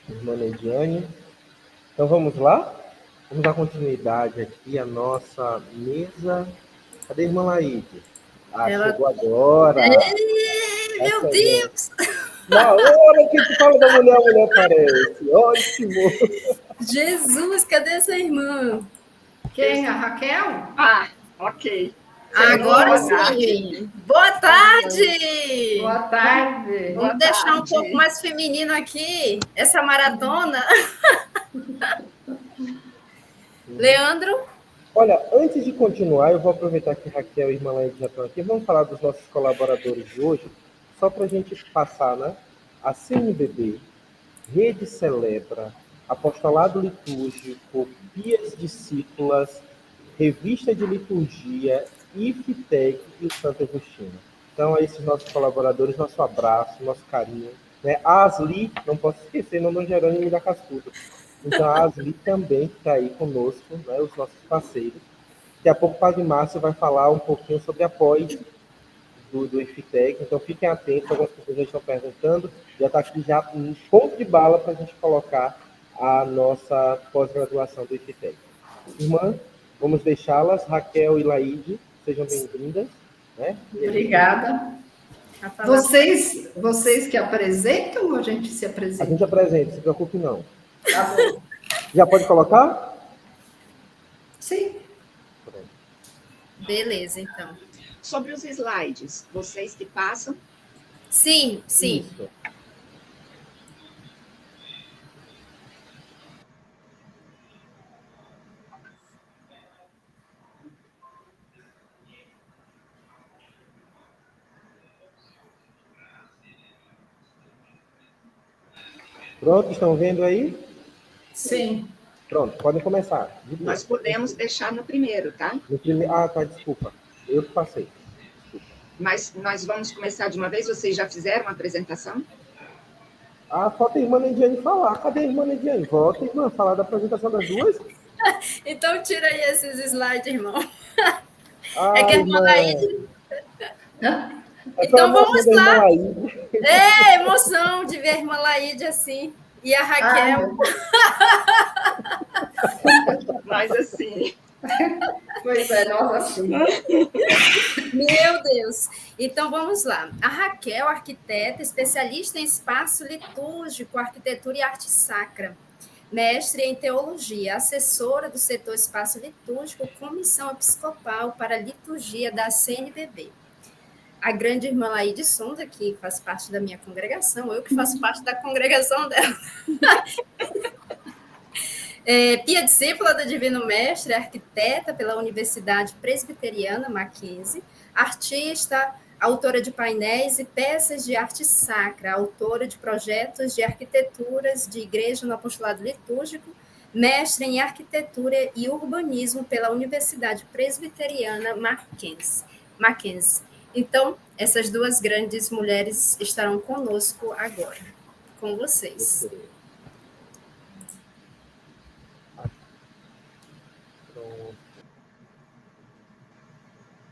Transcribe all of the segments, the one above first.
irmã Nediane. Então vamos lá? Vamos dar continuidade aqui à nossa mesa. Cadê a irmã Laíde? Ah, Ela... chegou agora! Ei, Tá meu chegando. Deus! Na hora que a gente fala da mulher, a mulher aparece. Ótimo! Jesus, cadê essa irmã? Quem? A Raquel? Ah, ok. Agora Boa tarde. sim! Boa tarde! Boa tarde. Boa Vamos deixar um tarde. pouco mais feminino aqui, essa maratona. Leandro? Olha, antes de continuar, eu vou aproveitar que Raquel e irmã Laíde já estão aqui. Vamos falar dos nossos colaboradores de hoje, só para a gente passar, né? A CNBB, Rede Celebra, Apostolado Litúrgico, Pias Discípulas, Revista de Liturgia, IFTEC e o Santo Agostinho. Então, a esses nossos colaboradores, nosso abraço, nosso carinho. Né? A Asli, não posso esquecer, não Jerônimo da Cascuda. Então, a Asli também está aí conosco, né? Os nossos parceiros. Daqui a pouco o Padre Márcio vai falar um pouquinho sobre a pós do IFTEC, então fiquem atentos, algumas pessoas já estão perguntando, já está aqui já um ponto de bala para a gente colocar a nossa pós-graduação do IFTEC. Irmã, vamos deixá-las, Raquel e Laíde, sejam bem-vindas. Né? Obrigada. Vocês que apresentam ou a gente se apresenta? A gente apresenta, se preocupe não. Tá bom. Já pode colocar? Sim. Beleza, então. Sobre os slides, vocês que passam? Sim, sim. Isso. Pronto, estão vendo aí? Sim. Pronto, podem começar. Nós podemos deixar no primeiro, tá? No primeiro... Ah, tá, desculpa. Eu que passei. Mas nós vamos começar de uma vez. Vocês já fizeram a apresentação? Ah, falta a irmã Nediane falar. Cadê a irmã Nediane? Volta, irmã, falar da apresentação das duas. Então tira aí esses slides, irmão. Ah, É que a irmã Laíde... Então vamos lá. É emoção de ver a irmã Laíde assim. E a Raquel. Mas assim. Pois é, nós assim. Meu Deus. Então vamos lá. A Raquel, arquiteta, especialista em espaço litúrgico, arquitetura e arte sacra. Mestre em teologia, assessora do setor espaço litúrgico, comissão episcopal para a liturgia da CNBB. A grande irmã Laíde Sonda, que faz parte da minha congregação, eu que faço parte da congregação dela. Pia discípula do Divino Mestre, arquiteta pela Universidade Presbiteriana Mackenzie, artista, autora de painéis e peças de arte sacra, autora de projetos de arquiteturas de igreja no apostolado litúrgico, mestre em arquitetura e urbanismo pela Universidade Presbiteriana Mackenzie. Então, essas duas grandes mulheres estarão conosco agora, com vocês.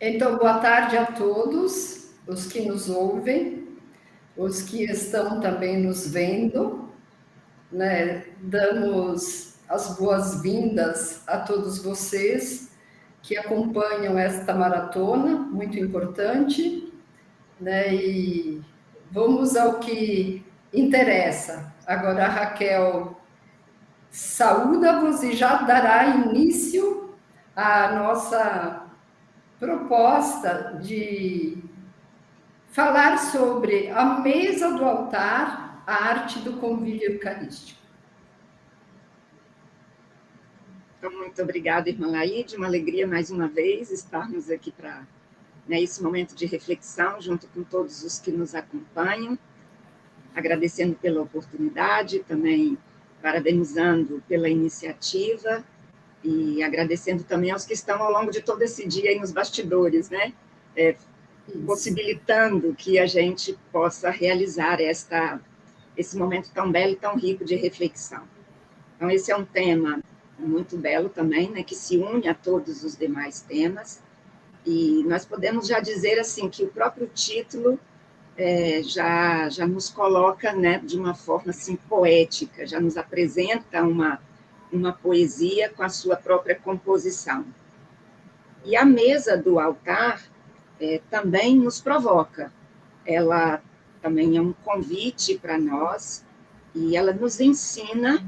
Então, boa tarde a todos, os que nos ouvem, os que estão também nos vendo, né? Damos as boas-vindas a todos vocês que acompanham esta maratona, muito importante, né? E vamos ao que interessa. Agora a Raquel saúda-vos e já dará início à nossa proposta de falar sobre a mesa do altar, a arte do convívio eucarístico. Muito obrigada, irmã Laíde. Uma alegria, mais uma vez, estarmos aqui para esse momento de reflexão, junto com todos os que nos acompanham. Agradecendo pela oportunidade, também parabenizando pela iniciativa e agradecendo também aos que estão ao longo de todo esse dia aí nos bastidores, né? Possibilitando que a gente possa realizar esse momento tão belo e tão rico de reflexão. Então, esse é um tema muito belo também, né, que se une a todos os demais temas, e nós podemos já dizer assim que o próprio título já nos coloca, né, de uma forma assim, poética, já nos apresenta uma poesia com a sua própria composição. E a mesa do altar também nos provoca. Ela também é um convite para nós e ela nos ensina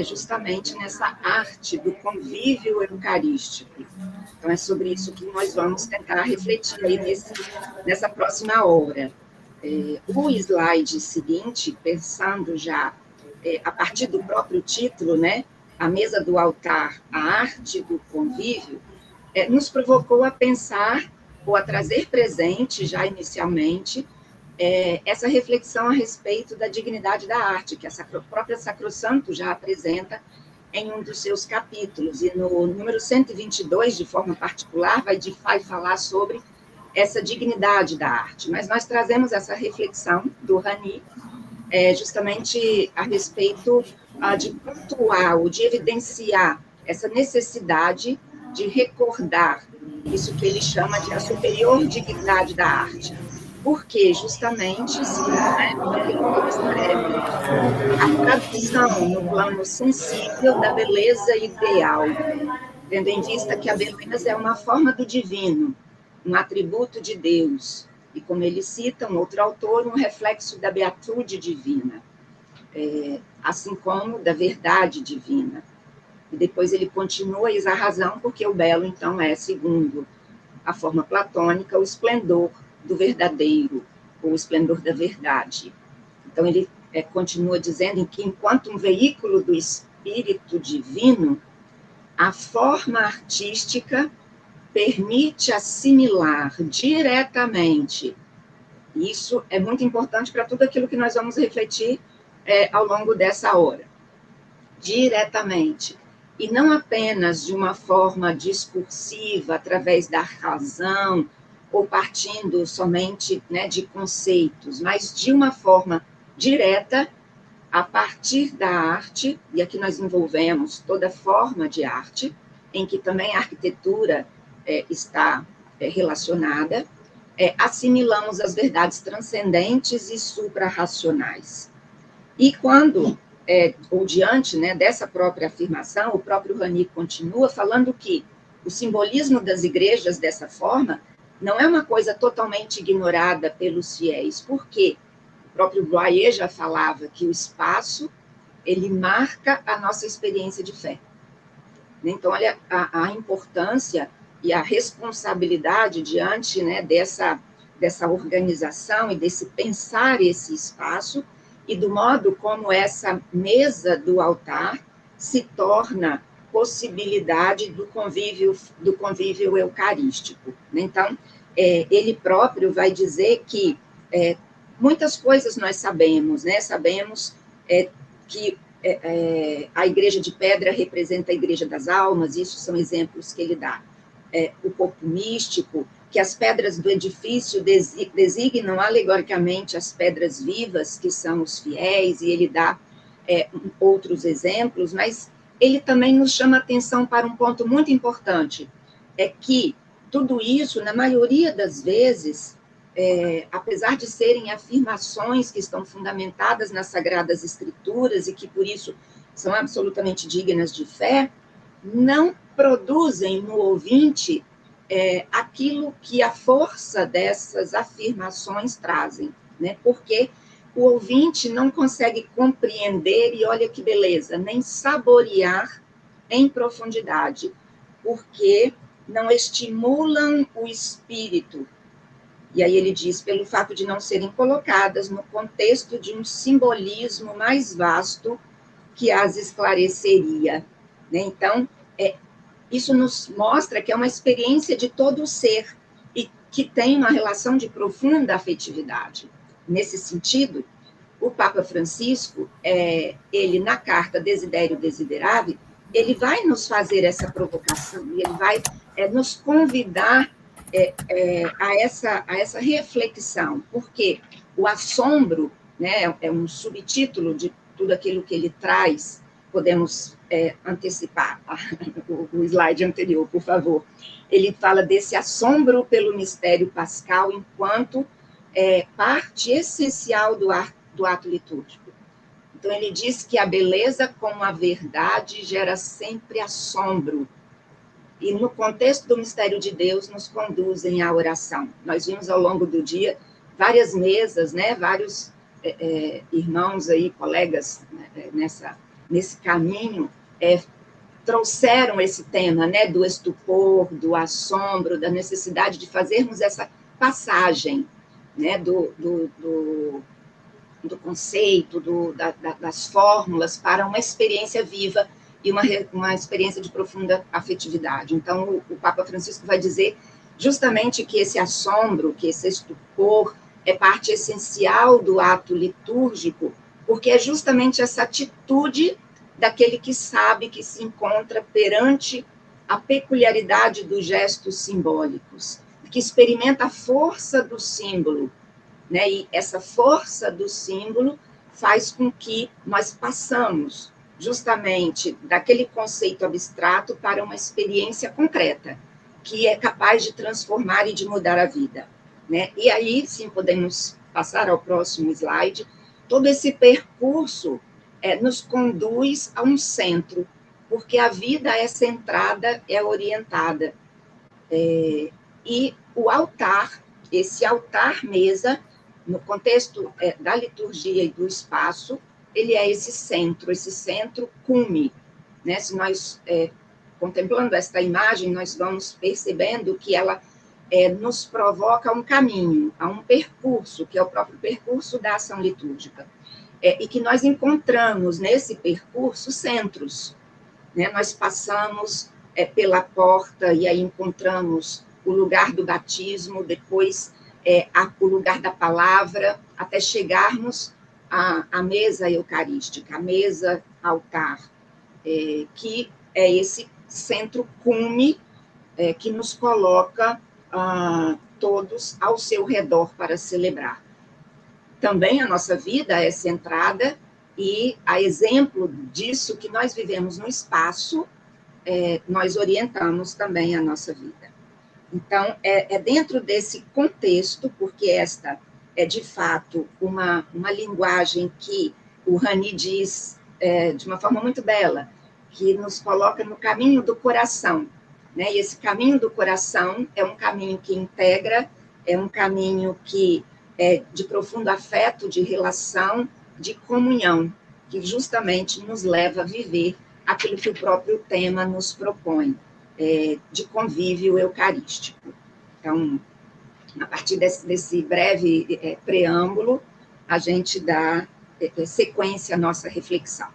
justamente nessa arte do convívio eucarístico. Então, é sobre isso que nós vamos tentar refletir aí nessa próxima hora. O slide seguinte, pensando já a partir do próprio título, né, a mesa do altar, a arte do convívio, nos provocou a pensar ou a trazer presente, já inicialmente, essa reflexão a respeito da dignidade da arte, que a própria Sacrosanto já apresenta em um dos seus capítulos, e no número 122, de forma particular, vai falar sobre essa dignidade da arte, mas nós trazemos essa reflexão do Rani, justamente a respeito de pontuar, ou de evidenciar essa necessidade de recordar isso que ele chama de a superior dignidade da arte. Porque, justamente, a tradução no plano sensível da beleza ideal, tendo em vista que a beleza é uma forma do divino, um atributo de Deus, e como ele cita, um outro autor, um reflexo da beatude divina, assim como da verdade divina. E depois ele continua, eis a razão, porque o belo, então, segundo a forma platônica, o esplendor do verdadeiro, ou o esplendor da verdade. Então, ele continua dizendo que, enquanto um veículo do Espírito Divino, a forma artística permite assimilar diretamente. Isso é muito importante para tudo aquilo que nós vamos refletir ao longo dessa hora. Diretamente. E não apenas de uma forma discursiva, através da razão, ou partindo somente, né, de conceitos, mas de uma forma direta, a partir da arte, e aqui nós envolvemos toda forma de arte, em que também a arquitetura está relacionada, assimilamos as verdades transcendentes e suprarracionais. E quando, ou diante, né, dessa própria afirmação, o próprio Rani continua falando que o simbolismo das igrejas dessa forma não é uma coisa totalmente ignorada pelos fiéis, porque o próprio Boyer já falava que o espaço, ele marca a nossa experiência de fé. Então, olha a importância e a responsabilidade diante, né, dessa organização e desse pensar esse espaço, e do modo como essa mesa do altar se torna possibilidade do convívio eucarístico. Então, ele próprio vai dizer que muitas coisas nós sabemos, né? Sabemos que a igreja de pedra representa a igreja das almas, isso são exemplos que ele dá. O corpo místico, que as pedras do edifício designam alegoricamente as pedras vivas, que são os fiéis, e ele dá outros exemplos, mas ele também nos chama a atenção para um ponto muito importante, que tudo isso, na maioria das vezes, apesar de serem afirmações que estão fundamentadas nas Sagradas Escrituras e que, por isso, são absolutamente dignas de fé, não produzem no ouvinte aquilo que a força dessas afirmações trazem, né? Porque o ouvinte não consegue compreender, e olha que beleza, nem saborear em profundidade, porque não estimulam o espírito. E aí ele diz, pelo fato de não serem colocadas no contexto de um simbolismo mais vasto que as esclareceria, né? Então, isso nos mostra que é uma experiência de todo o ser e que tem uma relação de profunda afetividade. Nesse sentido, o Papa Francisco, ele na carta Desiderio Desideravi, ele vai nos fazer essa provocação, ele vai nos convidar a essa reflexão, porque o assombro, né, é um subtítulo de tudo aquilo que ele traz. Podemos antecipar o slide anterior, por favor. Ele fala desse assombro pelo mistério pascal enquanto parte essencial do ato litúrgico. Então, ele diz que a beleza com a verdade gera sempre assombro, e no contexto do mistério de Deus nos conduzem à oração. Nós vimos ao longo do dia várias mesas, né, vários irmãos aí, colegas, né, nesse caminho, trouxeram esse tema, né, do estupor, do assombro, da necessidade de fazermos essa passagem, né, do conceito, das fórmulas para uma experiência viva e uma experiência de profunda afetividade. Então, o Papa Francisco vai dizer justamente que esse assombro, que esse estupor é parte essencial do ato litúrgico, porque é justamente essa atitude daquele que sabe que se encontra perante a peculiaridade dos gestos simbólicos, que experimenta a força do símbolo, né? E essa força do símbolo faz com que nós passamos justamente daquele conceito abstrato para uma experiência concreta, que é capaz de transformar e de mudar a vida, né? E aí, sim, podemos passar ao próximo slide. Todo esse percurso nos conduz a um centro, porque a vida é centrada, é orientada. E o altar, esse altar-mesa, no contexto da liturgia e do espaço, ele é esse centro cume, né? Se nós, contemplando esta imagem, nós vamos percebendo que ela nos provoca um caminho, a um percurso, que é o próprio percurso da ação litúrgica, e que nós encontramos nesse percurso centros, né? Nós passamos pela porta e aí encontramos o lugar do batismo, depois o lugar da palavra, até chegarmos à mesa eucarística, a mesa altar, que é esse centro cume que nos coloca todos ao seu redor para celebrar. Também a nossa vida é centrada, e a exemplo disso que nós vivemos no espaço, nós orientamos também a nossa vida. Então, é dentro desse contexto, porque esta é, de fato, uma linguagem que o Rani diz de uma forma muito bela, que nos coloca no caminho do coração, né? E esse caminho do coração é um caminho que integra, é um caminho que é de profundo afeto, de relação, de comunhão, que justamente nos leva a viver aquilo que o próprio tema nos propõe, de convívio eucarístico. Então, a partir desse breve preâmbulo, a gente dá sequência à nossa reflexão.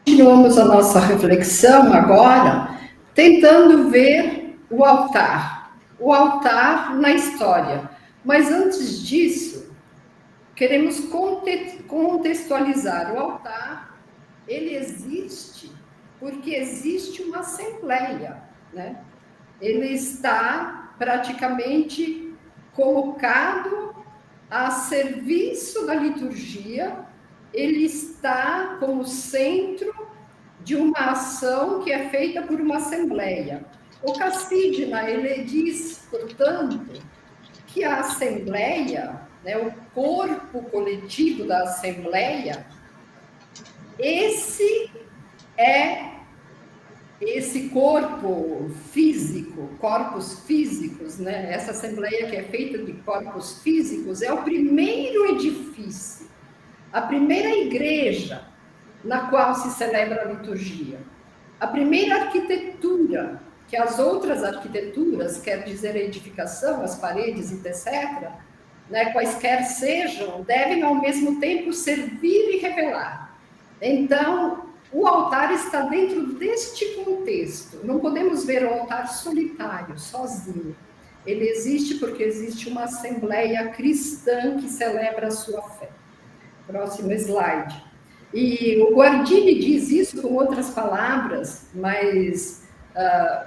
Continuamos a nossa reflexão agora, tentando ver o altar na história. Mas antes disso, queremos contextualizar. O altar, ele existe porque existe uma assembleia, né? Ele está praticamente colocado a serviço da liturgia, ele está como centro de uma ação que é feita por uma assembleia. O Cassidna, ele diz, portanto, que a assembleia, né, o corpo coletivo da assembleia, esse corpo físico, corpos físicos, né? Essa assembleia que é feita de corpos físicos é o primeiro edifício, a primeira igreja na qual se celebra a liturgia, a primeira arquitetura, que as outras arquiteturas, quer dizer a edificação, as paredes, etc., né, quaisquer sejam, devem ao mesmo tempo servir e revelar. Então, o altar está dentro deste contexto. Não podemos ver o altar solitário, sozinho. Ele existe porque existe uma assembleia cristã que celebra a sua fé. Próximo slide. E o Guardini diz isso com outras palavras, mas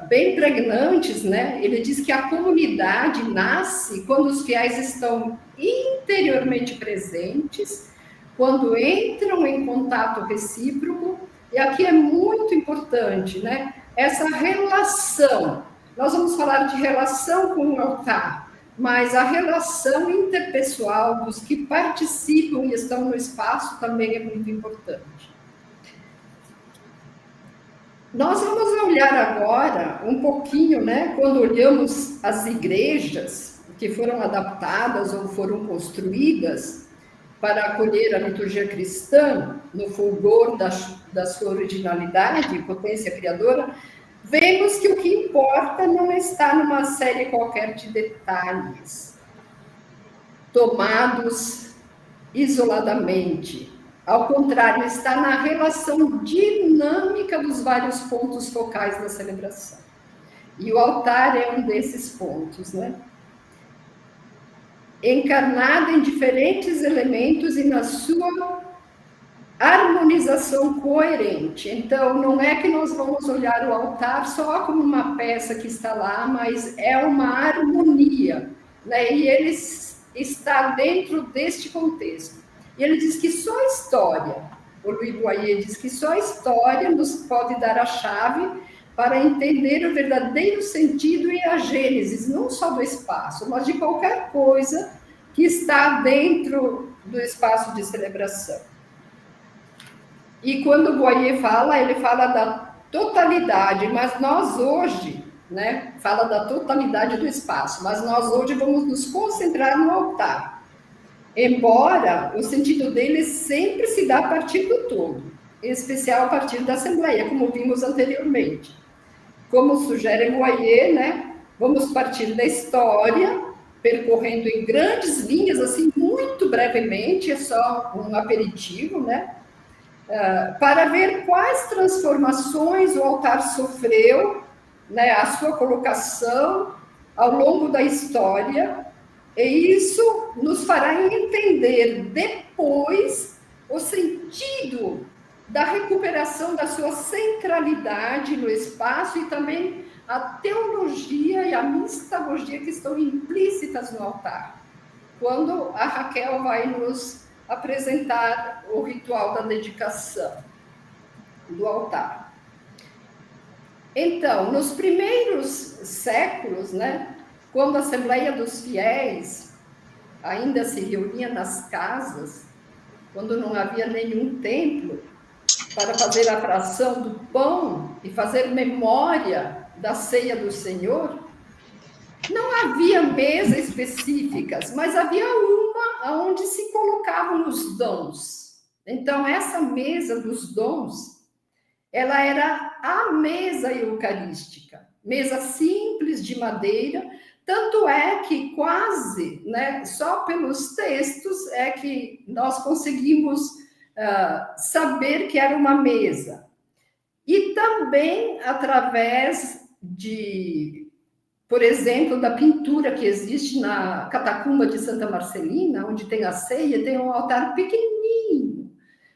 bem pregnantes, né? Ele diz que a comunidade nasce quando os fiéis estão interiormente presentes, quando entram em contato recíproco. E aqui é muito importante, né? Essa relação. Nós vamos falar de relação com o altar, mas a relação interpessoal dos que participam e estão no espaço também é muito importante. Nós vamos olhar agora um pouquinho, né, quando olhamos as igrejas que foram adaptadas ou foram construídas para acolher a liturgia cristã no fulgor da sua originalidade e potência criadora, vemos que o que importa não está numa série qualquer de detalhes, tomados isoladamente. Ao contrário, está na relação dinâmica dos vários pontos focais da celebração. E o altar é um desses pontos, né? Encarnado em diferentes elementos e na sua harmonização coerente. Então, não é que nós vamos olhar o altar só como uma peça que está lá, mas é uma harmonia, né? E ele está dentro deste contexto. E ele diz que só a história, o Louis Boyer diz que só a história nos pode dar a chave para entender o verdadeiro sentido e a gênese, não só do espaço, mas de qualquer coisa que está dentro do espaço de celebração. E quando o Boyer fala, ele fala da totalidade, mas nós hoje, né, fala da totalidade do espaço, mas nós hoje vamos nos concentrar no altar. Embora o sentido dele sempre se dá a partir do todo, em especial a partir da Assembleia, como vimos anteriormente. Como sugere Boyer, né, vamos partir da história, percorrendo em grandes linhas, assim, muito brevemente, é só um aperitivo, né, para ver quais transformações o altar sofreu, né, a sua colocação ao longo da história. E isso nos fará entender depois o sentido da recuperação da sua centralidade no espaço e também a teologia e a mistagogia que estão implícitas no altar. Quando a Raquel vai nos apresentar o ritual da dedicação do altar. Então, nos primeiros séculos, né, quando a Assembleia dos Fiéis ainda se reunia nas casas, quando não havia nenhum templo, para fazer a fração do pão e fazer memória da ceia do Senhor, não havia mesas específicas, mas havia uma onde se colocavam os dons. Então, essa mesa dos dons, ela era a mesa eucarística, mesa simples de madeira. Tanto é que quase, né, só pelos textos é que nós conseguimos saber que era uma mesa. E também através de, por exemplo, da pintura que existe na catacumba de Santa Marcelina, onde tem a ceia, tem um altar pequenininho,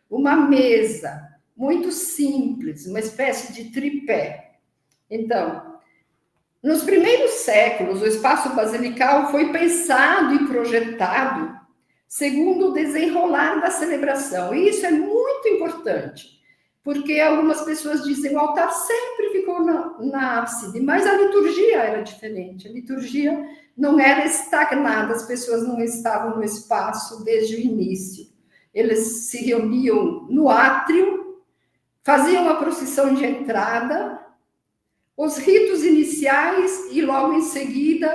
uma mesa muito simples, uma espécie de tripé. Então, nos primeiros séculos, o espaço basilical foi pensado e projetado segundo o desenrolar da celebração. E isso é muito importante, porque algumas pessoas dizem que o altar sempre ficou na ábside, mas a liturgia era diferente. A liturgia não era estagnada, as pessoas não estavam no espaço desde o início. Eles se reuniam no átrio, faziam a procissão de entrada, os ritos iniciais e, logo em seguida,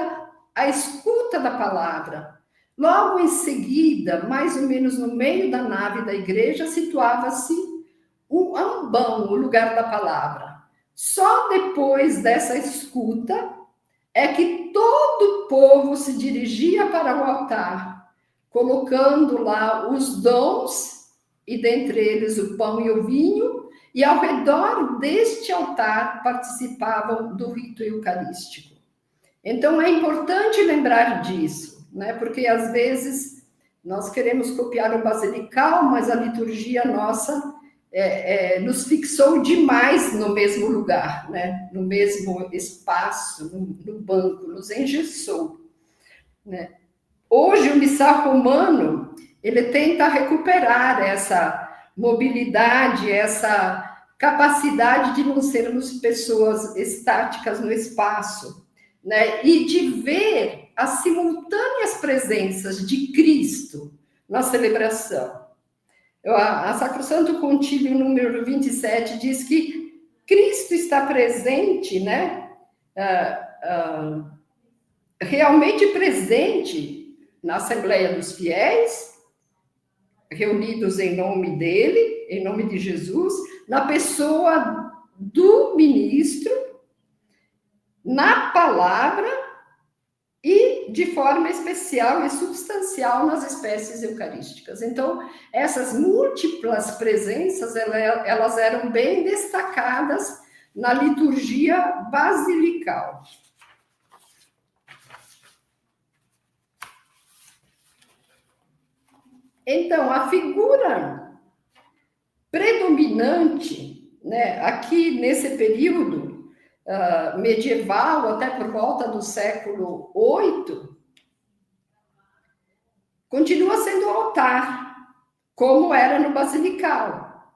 a escuta da palavra. Logo em seguida, mais ou menos no meio da nave da igreja, situava-se o ambão, o lugar da palavra. Só depois dessa escuta é que todo o povo se dirigia para o altar, colocando lá os dons, e dentre eles o pão e o vinho, e ao redor deste altar participavam do rito eucarístico. Então é importante lembrar disso, né? Porque às vezes nós queremos copiar o basilical, mas a liturgia nossa nos fixou demais no mesmo lugar, né? No mesmo espaço, no banco, nos engessou, né? Hoje o missal romano, ele tenta recuperar essa mobilidade, essa capacidade de não sermos pessoas estáticas no espaço, né? E de ver as simultâneas presenças de Cristo na celebração. A Sacrosanto Concílio número 27 diz que Cristo está presente, né? Realmente presente na Assembleia dos Fiéis, reunidos em nome dele, em nome de Jesus, na pessoa do ministro, na palavra e de forma especial e substancial nas espécies eucarísticas. Então, essas múltiplas presenças, elas eram bem destacadas na liturgia basilical. Então, a figura predominante, né, aqui nesse período medieval, até por volta do século VIII, continua sendo o altar, como era no basilical.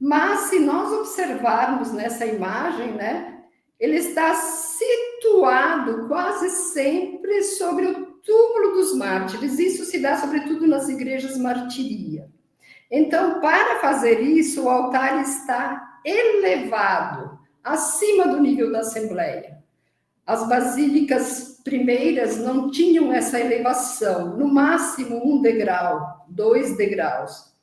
Mas, se nós observarmos nessa imagem, né, ele está situado quase sempre sobre o túmulo dos mártires. Isso se dá sobretudo nas igrejas martiria. Então, para fazer isso, o altar está elevado acima do nível da Assembleia. As basílicas primeiras não tinham essa elevação, no máximo 1 degrau, 2 degraus.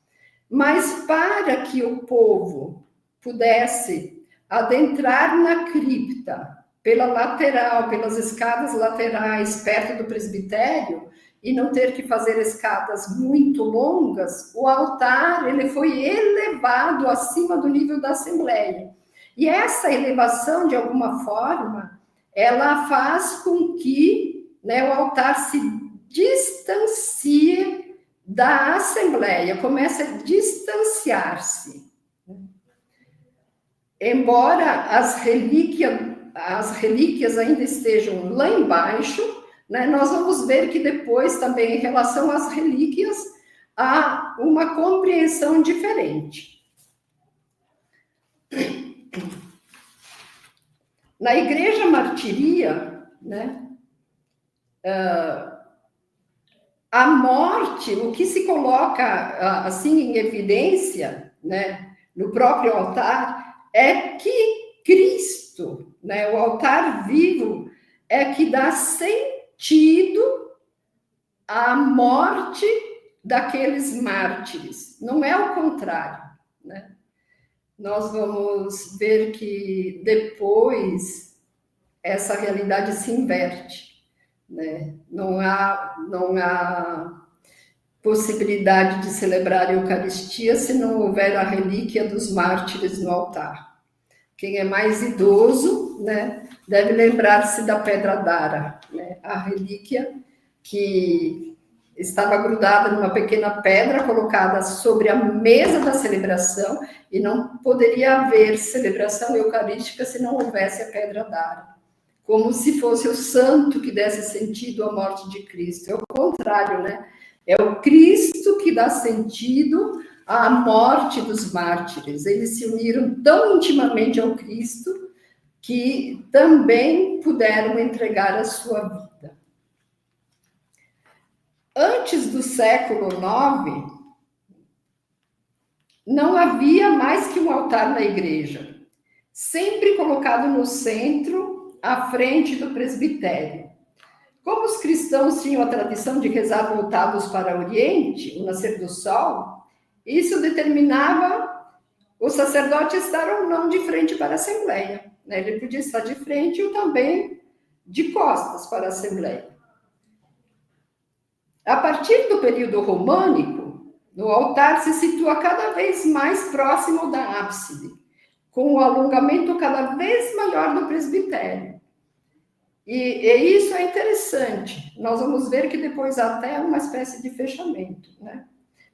Mas para que o povo pudesse adentrar na cripta, pela lateral, pelas escadas laterais, perto do presbitério, e não ter que fazer escadas muito longas, o altar ele foi elevado acima do nível da Assembleia. E essa elevação, de alguma forma, ela faz com que, né, o altar se distancie da Assembleia, comece a distanciar-se. Embora as relíquias ainda estejam lá embaixo, né, nós vamos ver que depois também, em relação às relíquias, há uma compreensão diferente. Na igreja martiria, né, a morte, o que se coloca assim em evidência, né, no próprio altar, é que Cristo, né, o altar vivo, é que dá sentido à morte daqueles mártires. Não é o contrário, né? Nós vamos ver que depois essa realidade se inverte, né? Não há possibilidade de celebrar a Eucaristia se não houver a relíquia dos mártires no altar. Quem é mais idoso, né, deve lembrar-se da pedra d'Ara, né? A relíquia que estava grudada numa pequena pedra colocada sobre a mesa da celebração, e não poderia haver celebração eucarística se não houvesse a pedra d'Ara, como se fosse o santo que desse sentido à morte de Cristo. É o contrário, né? É o Cristo que dá sentido à morte dos mártires. Eles se uniram tão intimamente ao Cristo que também puderam entregar a sua vida. Antes do século IX, não havia mais que um altar na igreja, sempre colocado no centro, à frente do presbitério. Como os cristãos tinham a tradição de rezar voltados para o Oriente, o nascer do sol, isso determinava o sacerdote estar ou não de frente para a Assembleia, né? Ele podia estar de frente ou também de costas para a Assembleia. A partir do período românico, o altar se situa cada vez mais próximo da ábside, com o alongamento cada vez maior do presbitério. E isso é interessante. Nós vamos ver que depois até uma espécie de fechamento, né?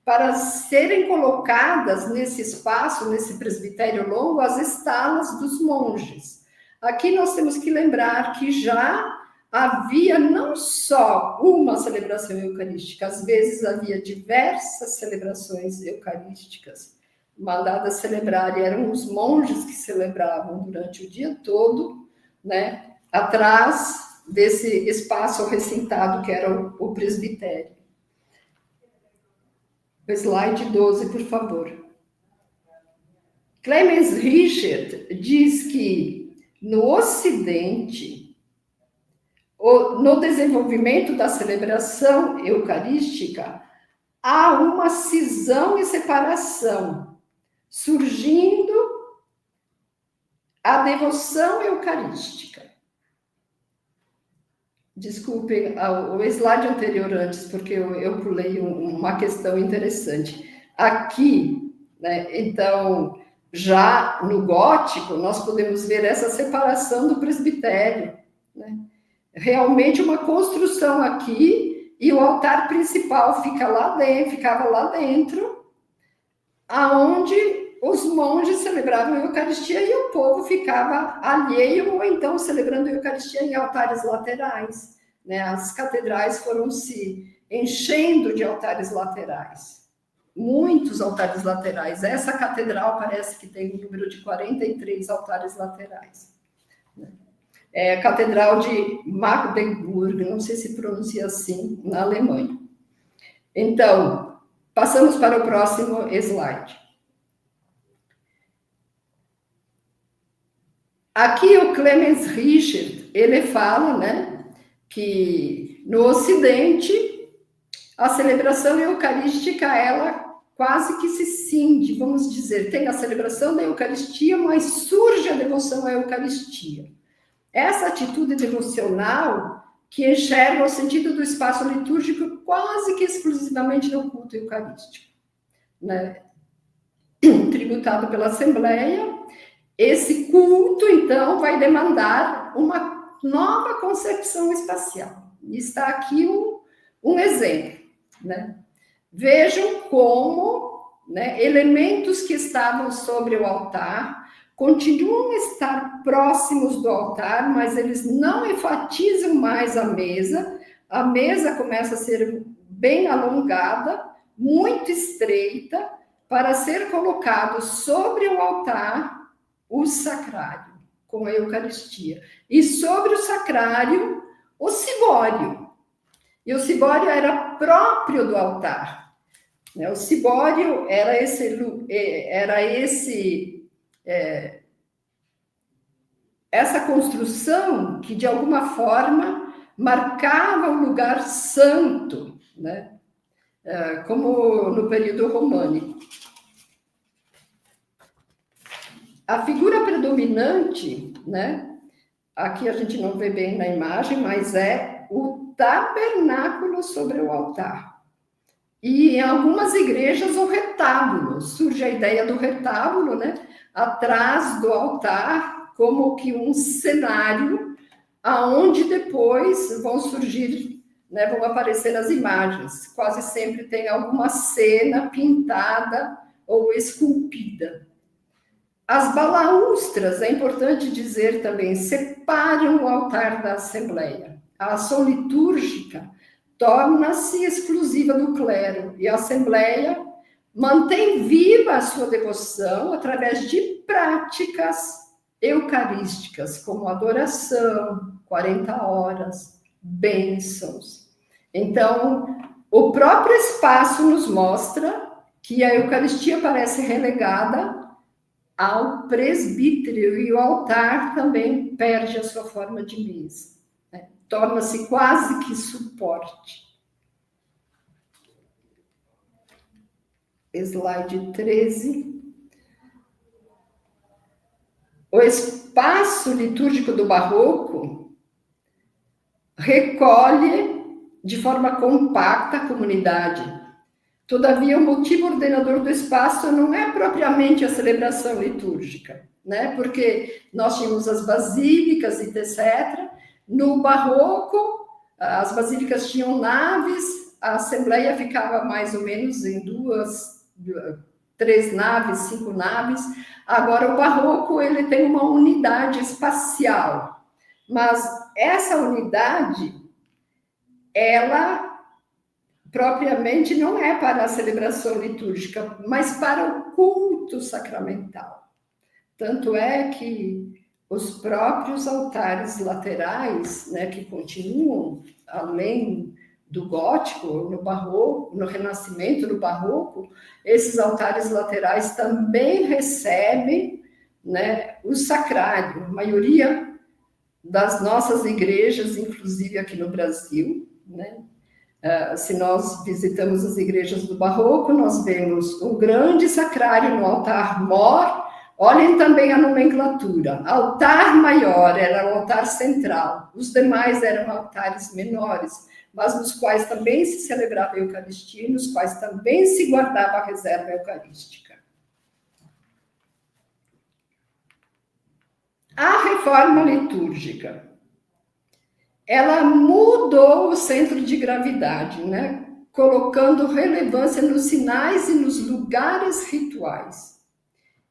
Para serem colocadas nesse espaço, nesse presbitério longo, as estalas dos monges. Aqui nós temos que lembrar que já havia não só uma celebração eucarística, às vezes havia diversas celebrações eucarísticas mandadas celebrar, e eram os monges que celebravam durante o dia todo, né? Atrás desse espaço recintado que era o presbitério. O slide 12, por favor. Clemens Richard diz que no Ocidente, no desenvolvimento da celebração eucarística, há uma cisão e separação, surgindo a devoção eucarística. Desculpem o slide anterior antes, porque eu pulei uma questão interessante. Aqui, né, então, já no gótico, nós podemos ver essa separação do presbitério, né? Realmente uma construção aqui, e o altar principal ficava lá dentro, aonde os monges celebravam a Eucaristia e o povo ficava alheio, ou então celebrando a Eucaristia em altares laterais, né? As catedrais foram se enchendo de altares laterais, muitos altares laterais. Essa catedral parece que tem um número de 43 altares laterais. É a Catedral de Magdeburg, não sei se pronuncia assim, na Alemanha. Então, passamos para o próximo slide. Aqui o Clemens Richard, ele fala, né, que no Ocidente a celebração eucarística, ela quase que se cinde, vamos dizer, tem a celebração da Eucaristia, mas surge a devoção à Eucaristia. Essa atitude devocional que enxerga o sentido do espaço litúrgico quase que exclusivamente no culto eucarístico, né? Tributado pela Assembleia, esse culto, então, vai demandar uma nova concepção espacial. E está aqui um exemplo, né? Vejam como, né, elementos que estavam sobre o altar continuam a estar próximos do altar, mas eles não enfatizam mais a mesa. A mesa começa a ser bem alongada, muito estreita, para ser colocado sobre o altar o sacrário, com a Eucaristia. E sobre o sacrário, o cibório. E o cibório era próprio do altar. O cibório era essa construção que, de alguma forma, marcava o lugar santo, né? Como no período românico. A figura predominante, né? Aqui a gente não vê bem na imagem, mas é o tabernáculo sobre o altar. E em algumas igrejas o retábulo, surge a ideia do retábulo, né? Atrás do altar, como que um cenário aonde depois vão surgir, né, vão aparecer as imagens. Quase sempre tem alguma cena pintada ou esculpida. As balaústras, é importante dizer também, separam o altar da Assembleia. A ação litúrgica torna-se exclusiva do clero e a Assembleia mantém viva a sua devoção através de práticas eucarísticas, como adoração, 40 horas, bênçãos. Então, o próprio espaço nos mostra que a Eucaristia parece relegada ao presbítero e o altar também perde a sua forma de mesa, né? Torna-se quase que suporte. Slide 13. O espaço litúrgico do barroco recolhe de forma compacta a comunidade. Todavia, o motivo ordenador do espaço não é propriamente a celebração litúrgica, né? Porque nós tínhamos as basílicas, etc. No barroco, as basílicas tinham naves, a Assembleia ficava mais ou menos em 3 naves, 5 naves. Agora, o barroco, ele tem uma unidade espacial, mas essa unidade, ela propriamente não é para a celebração litúrgica, mas para o culto sacramental. Tanto é que os próprios altares laterais, né, que continuam, além do gótico, no barroco, no renascimento, no barroco, esses altares laterais também recebem, né, o sacrário. A maioria das nossas igrejas, inclusive aqui no Brasil, né, se nós visitamos as igrejas do barroco, nós vemos um grande sacrário no altar-mor. Olhem também a nomenclatura. Altar maior era o altar central. Os demais eram altares menores, mas nos quais também se celebrava a Eucaristia, nos quais também se guardava a reserva eucarística. A reforma litúrgica, ela mudou o centro de gravidade, né? Colocando relevância nos sinais e nos lugares rituais,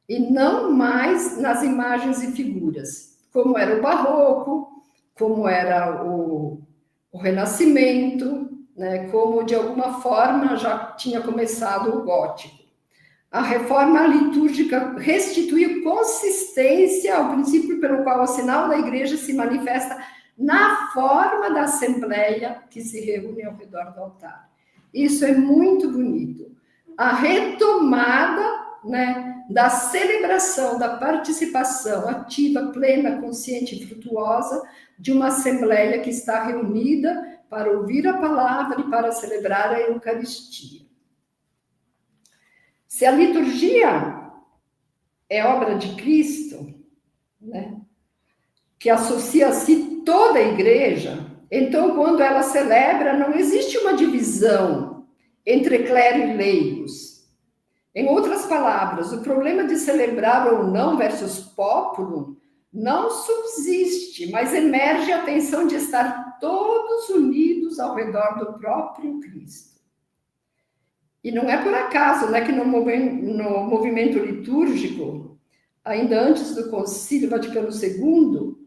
e não mais nas imagens e figuras, como era o barroco, como era o Renascimento, né? Como de alguma forma já tinha começado o gótico. A reforma litúrgica restituiu consistência ao princípio pelo qual o sinal da igreja se manifesta na forma da assembleia que se reúne ao redor do altar. Isso é muito bonito. A retomada, né, da celebração, da participação ativa, plena, consciente e frutuosa de uma assembleia que está reunida para ouvir a palavra e para celebrar a Eucaristia. Se a liturgia é obra de Cristo, né, que associa a si toda a igreja, então, quando ela celebra, não existe uma divisão entre clero e leigos. Em outras palavras, o problema de celebrar ou não versus populum não subsiste, mas emerge a tensão de estar todos unidos ao redor do próprio Cristo. E não é por acaso, né, que no movimento litúrgico, ainda antes do Concílio Vaticano II,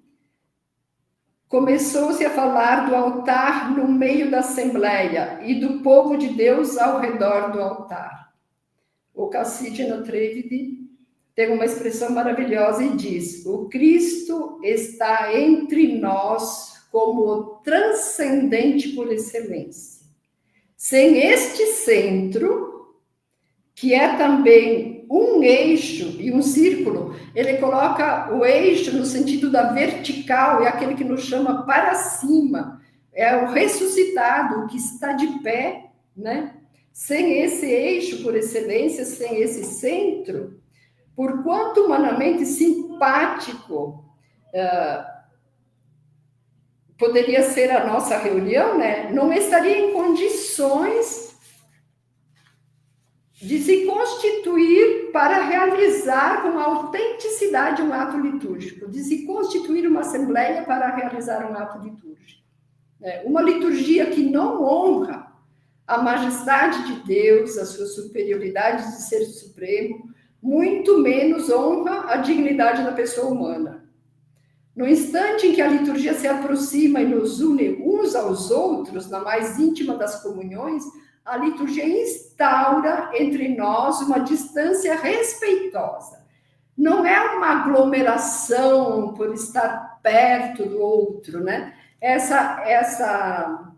começou-se a falar do altar no meio da Assembleia e do povo de Deus ao redor do altar. O Cassidina Trevidi tem uma expressão maravilhosa e diz: o Cristo está entre nós como o transcendente por excelência. Sem este centro, que é também um eixo e um círculo, ele coloca o eixo no sentido da vertical, é aquele que nos chama para cima, é o ressuscitado, o que está de pé, né? Sem esse eixo por excelência, sem esse centro, por quanto humanamente simpático poderia ser a nossa reunião, né? Não estaria em condições de se constituir para realizar com autenticidade um ato litúrgico, de se constituir uma assembleia para realizar um ato litúrgico. Uma liturgia que não honra a majestade de Deus, a sua superioridade de ser supremo, muito menos honra a dignidade da pessoa humana. No instante em que a liturgia se aproxima e nos une uns aos outros, na mais íntima das comunhões, a liturgia instaura entre nós uma distância respeitosa. Não é uma aglomeração por estar perto do outro, né? Essa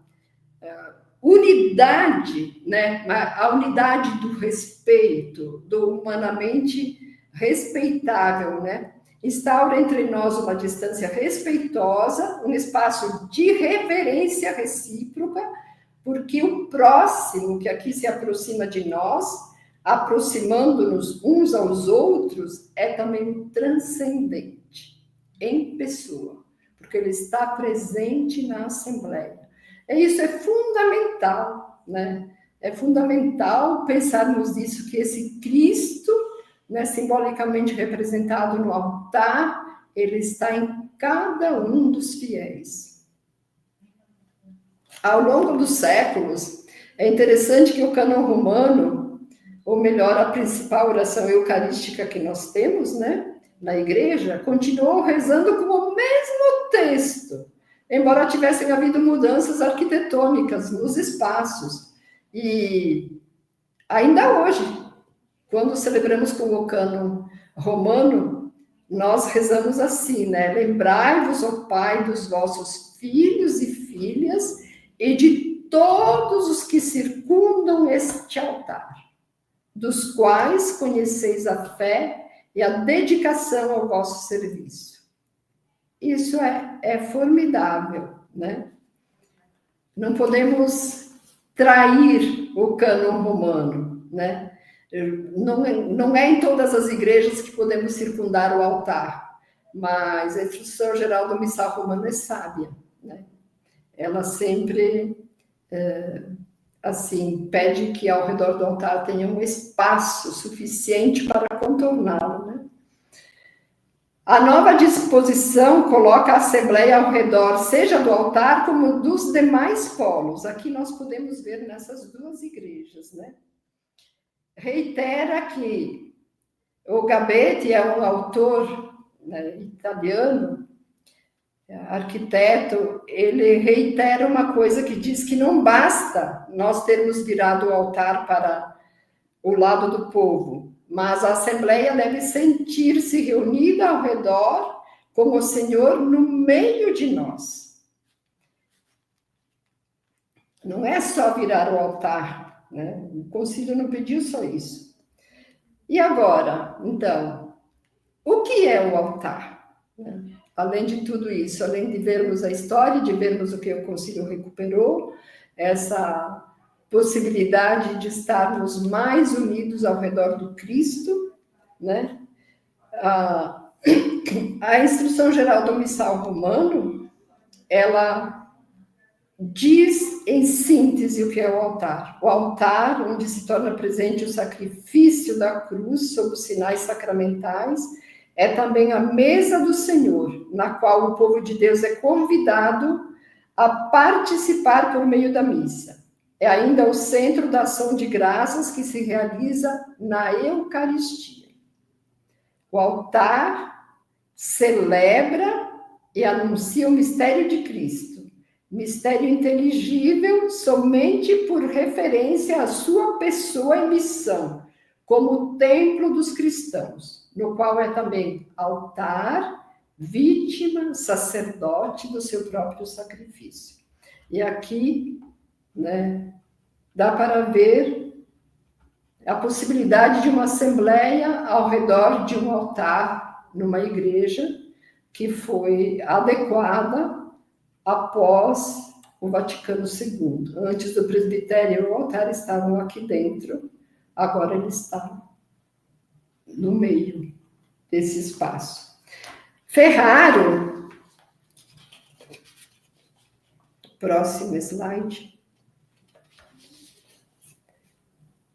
unidade, né? A unidade do respeito, do humanamente respeitável, né? Instaura entre nós uma distância respeitosa, um espaço de reverência recíproca, porque o próximo que aqui se aproxima de nós, aproximando-nos uns aos outros, é também transcendente, em pessoa, porque ele está presente na Assembleia. Isso é fundamental, né? É fundamental pensarmos nisso, que esse Cristo, né, simbolicamente representado no altar, ele está em cada um dos fiéis. Ao longo dos séculos, é interessante que o cânon romano, ou melhor, a principal oração eucarística que nós temos, né, na igreja, continuou rezando com o mesmo texto, embora tivessem havido mudanças arquitetônicas nos espaços. E ainda hoje, quando celebramos com o cânon romano, nós rezamos assim, né? Lembrai-vos, ó Pai, dos vossos filhos e filhas e de todos os que circundam este altar, dos quais conheceis a fé e a dedicação ao vosso serviço. Isso é formidável, né? Não podemos trair o cânon romano, né? Não é em todas as igrejas que podemos circundar o altar, mas a Instrução Geral do Missal Romano é sábia, né? Ela sempre, assim, pede que ao redor do altar tenha um espaço suficiente para contorná-lo, né? A nova disposição coloca a Assembleia ao redor, seja do altar como dos demais polos. Aqui nós podemos ver nessas duas igrejas, né? Reitera que o Gabetti é um autor, né, italiano, arquiteto, ele reitera uma coisa que diz que não basta nós termos virado o altar para o lado do povo, mas a Assembleia deve sentir-se reunida ao redor com o Senhor no meio de nós. Não é só virar o altar, né? O concílio não pediu só isso. E agora, então, o que é o altar? Além de tudo isso, além de vermos a história, de vermos o que o concílio recuperou, essa possibilidade de estarmos mais unidos ao redor do Cristo, né? A Instrução Geral do Missal Romano, ela diz em síntese o que é o altar. O altar, onde se torna presente o sacrifício da cruz sob os sinais sacramentais, é também a mesa do Senhor, na qual o povo de Deus é convidado a participar por meio da missa. É ainda o centro da ação de graças que se realiza na Eucaristia. O altar celebra e anuncia o mistério de Cristo, mistério inteligível somente por referência à sua pessoa e missão, como o templo dos cristãos, no qual é também altar, vítima, sacerdote do seu próprio sacrifício. E aqui, né, dá para ver a possibilidade de uma assembleia ao redor de um altar numa igreja que foi adequada após o Vaticano II. Antes do presbitério e o altar estavam aqui dentro, agora ele está no meio desse espaço. Ferraro, próximo slide.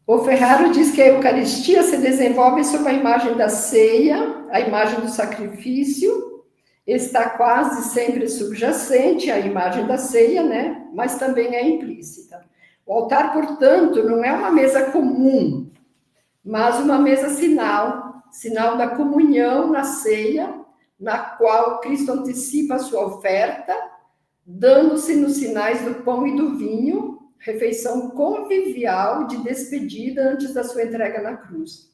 O Ferraro diz que a Eucaristia se desenvolve sob a imagem da ceia, a imagem do sacrifício, está quase sempre subjacente à imagem da ceia, né? Mas também é implícita. O altar, portanto, não é uma mesa comum, mas uma mesa sinal da comunhão na ceia, na qual Cristo antecipa a sua oferta, dando-se nos sinais do pão e do vinho, refeição convivial de despedida antes da sua entrega na cruz.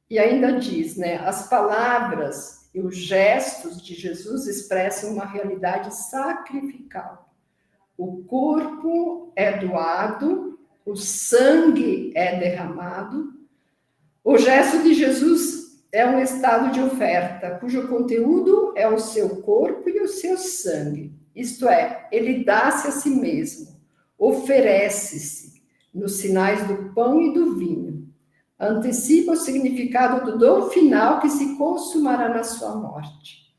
E ainda diz, né, as palavras e os gestos de Jesus expressam uma realidade sacrificial. O corpo é doado, o sangue é derramado. O gesto de Jesus é um estado de oferta, cujo conteúdo é o seu corpo e o seu sangue. Isto é, ele dá-se a si mesmo, oferece-se nos sinais do pão e do vinho. Antecipa o significado do dom final que se consumará na sua morte.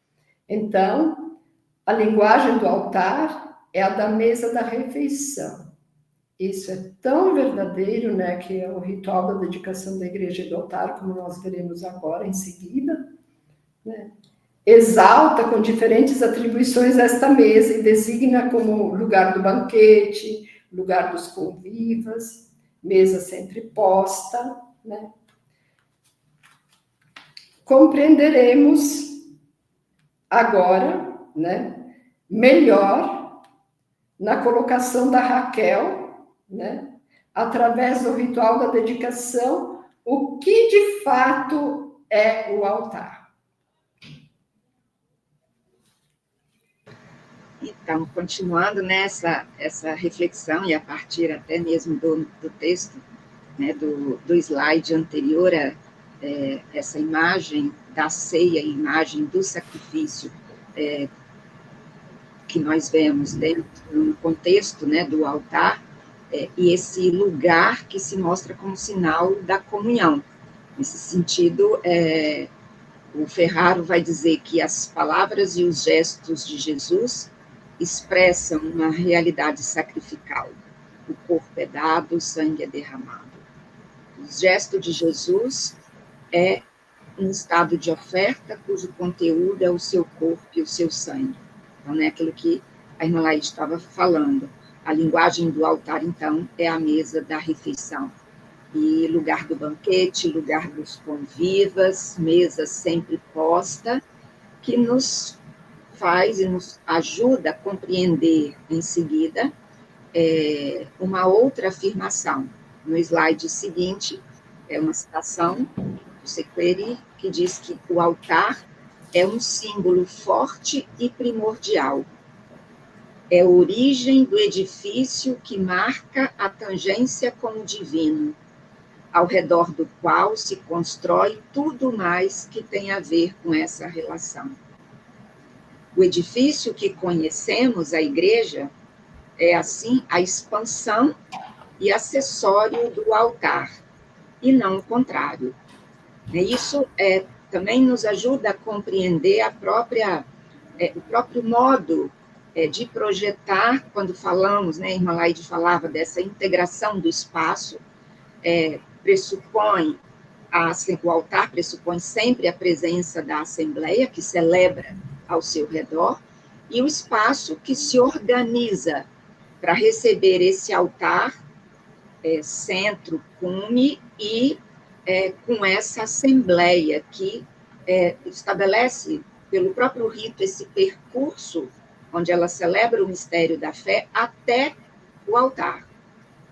Então, a linguagem do altar é a da mesa da refeição. Isso é tão verdadeiro, né, que é o ritual da dedicação da igreja e do altar, como nós veremos agora em seguida, né? Exalta com diferentes atribuições esta mesa e designa como lugar do banquete, lugar dos convivas, mesa sempre posta, né? Compreenderemos agora, né, melhor na colocação da Raquel, né, através do ritual da dedicação, o que de fato é o altar. Então, continuando nessa essa reflexão, e a partir até mesmo do texto, né, do slide anterior, essa imagem da ceia, a imagem do sacrifício, que nós vemos dentro, no contexto, né, do altar, e esse lugar que se mostra como sinal da comunhão. Nesse sentido, o Ferraro vai dizer que as palavras e os gestos de Jesus expressam uma realidade sacrificial. O corpo é dado, o sangue é derramado. O gesto de Jesus é um estado de oferta cujo conteúdo é o seu corpo e o seu sangue. Então, é aquilo que a irmã Laís estava falando. A linguagem do altar, então, é a mesa da refeição. E lugar do banquete, lugar dos convivas, mesa sempre posta, que nos faz e nos ajuda a compreender em seguida uma outra afirmação. No slide seguinte, é uma citação do Sequeiri, que diz que o altar é um símbolo forte e primordial. É a origem do edifício que marca a tangência com o divino, ao redor do qual se constrói tudo mais que tem a ver com essa relação. O edifício que conhecemos, a igreja, é, assim, a expansão e acessório do altar, e não o contrário. Isso também nos ajuda a compreender o próprio modo de projetar, quando falamos, né, a irmã Laide falava dessa integração do espaço, o altar pressupõe sempre a presença da Assembleia, que celebra ao seu redor, e o espaço que se organiza para receber esse altar, centro, cume, e com essa Assembleia que estabelece, pelo próprio rito, esse percurso, onde ela celebra o mistério da fé, até o altar.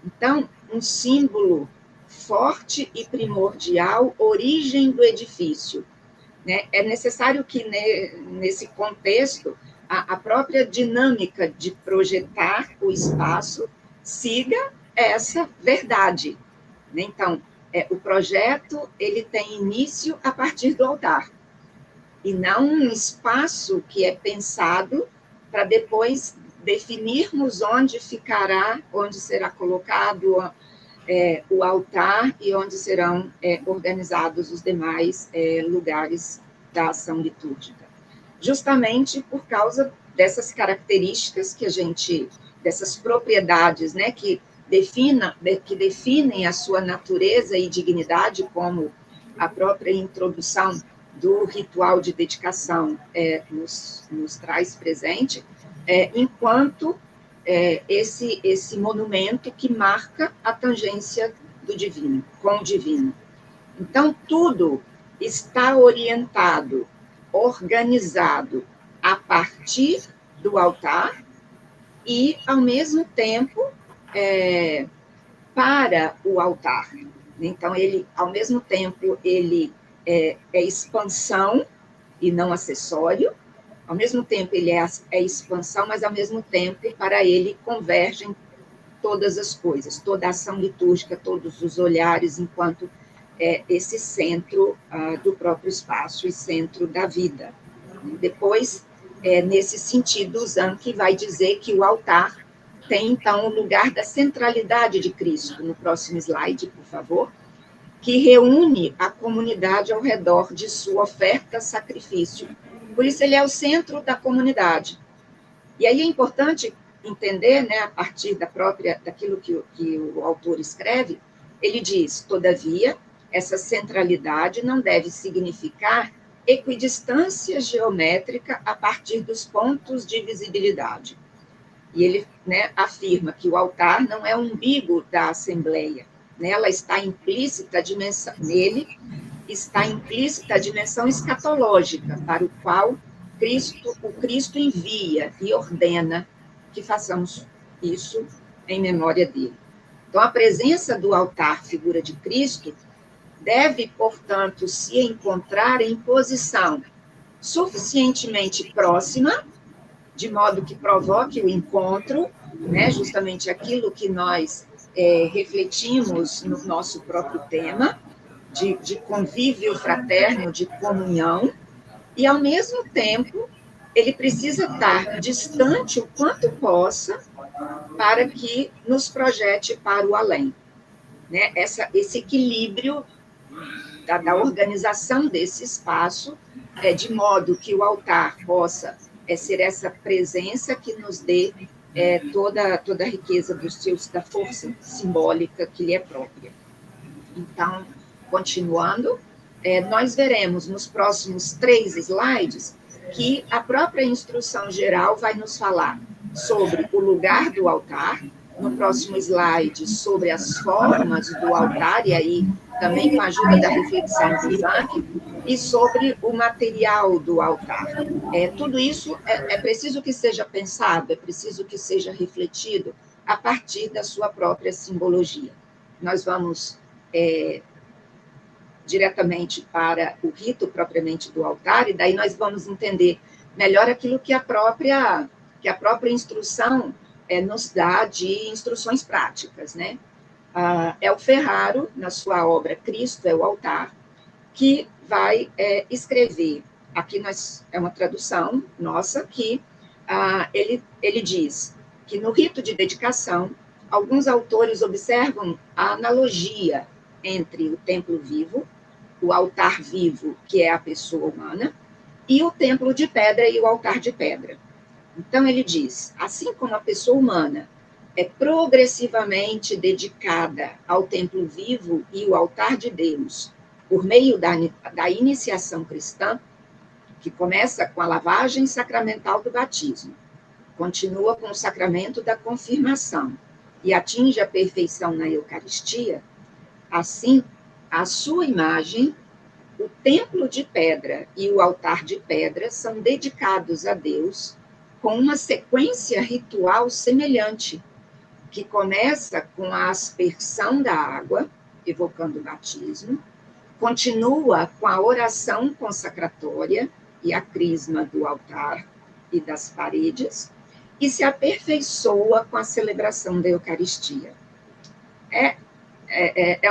Então, um símbolo forte e primordial, origem do edifício. Né? É necessário que, nesse contexto, a própria dinâmica de projetar o espaço siga essa verdade. Né? Então, o projeto ele tem início a partir do altar, e não um espaço que é pensado para depois definirmos onde será colocado o altar e onde serão organizados os demais lugares da ação litúrgica. Justamente por causa dessas características dessas propriedades, né, que definem a sua natureza e dignidade, como a própria introdução do ritual de dedicação nos traz presente, enquanto esse monumento que marca a tangência do divino, com o divino. Então, tudo está orientado, organizado a partir do altar e, ao mesmo tempo, para o altar. Então, ao mesmo tempo, ele é expansão e não acessório. Ao mesmo tempo, ele é expansão, mas, ao mesmo tempo, para ele convergem todas as coisas, toda a ação litúrgica, todos os olhares, enquanto esse centro do próprio espaço e centro da vida. Depois, nesse sentido, Zanchi vai dizer que o altar tem, então, o lugar da centralidade de Cristo, no próximo slide, por favor, que reúne a comunidade ao redor de sua oferta-sacrifício. Por isso, ele é o centro da comunidade. E aí é importante entender, né, a partir daquilo que o autor escreve, ele diz, todavia, essa centralidade não deve significar equidistância geométrica a partir dos pontos de visibilidade. E ele, né, afirma que o altar não é o umbigo da Assembleia, nele está implícita a dimensão escatológica, para o qual o Cristo envia e ordena que façamos isso em memória dele. Então, a presença do altar, figura de Cristo, deve, portanto, se encontrar em posição suficientemente próxima de modo que provoque o encontro, né, justamente aquilo que nós refletimos no nosso próprio tema, de convívio fraterno, de comunhão, e, ao mesmo tempo, ele precisa estar distante o quanto possa para que nos projete para o além. Né? Esse equilíbrio da organização desse espaço, de modo que o altar possa ser essa presença que nos dê toda a riqueza da força simbólica que lhe é própria. Então, continuando, nós veremos nos próximos 3 slides que a própria instrução geral vai nos falar sobre o lugar do altar, no próximo slide sobre as formas do altar, e aí também com a ajuda da reflexão do Isaac, e sobre o material do altar. Tudo isso é preciso que seja pensado, é preciso que seja refletido a partir da sua própria simbologia. Nós vamos diretamente para o rito propriamente do altar, e daí nós vamos entender melhor aquilo que a própria instrução nos dá de instruções práticas, né? É o Ferraro, na sua obra Cristo é o Altar, que vai escrever, aqui é uma tradução nossa, que ele diz que no rito de dedicação, alguns autores observam a analogia entre o templo vivo, o altar vivo, que é a pessoa humana, e o templo de pedra e o altar de pedra. Então, ele diz, assim como a pessoa humana é progressivamente dedicada ao templo vivo e o altar de Deus, por meio da iniciação cristã, que começa com a lavagem sacramental do batismo, continua com o sacramento da confirmação e atinge a perfeição na Eucaristia, assim, a sua imagem, o templo de pedra e o altar de pedra são dedicados a Deus com uma sequência ritual semelhante, que começa com a aspersão da água, evocando o batismo, continua com a oração consacratória e a crisma do altar e das paredes, e se aperfeiçoa com a celebração da Eucaristia. É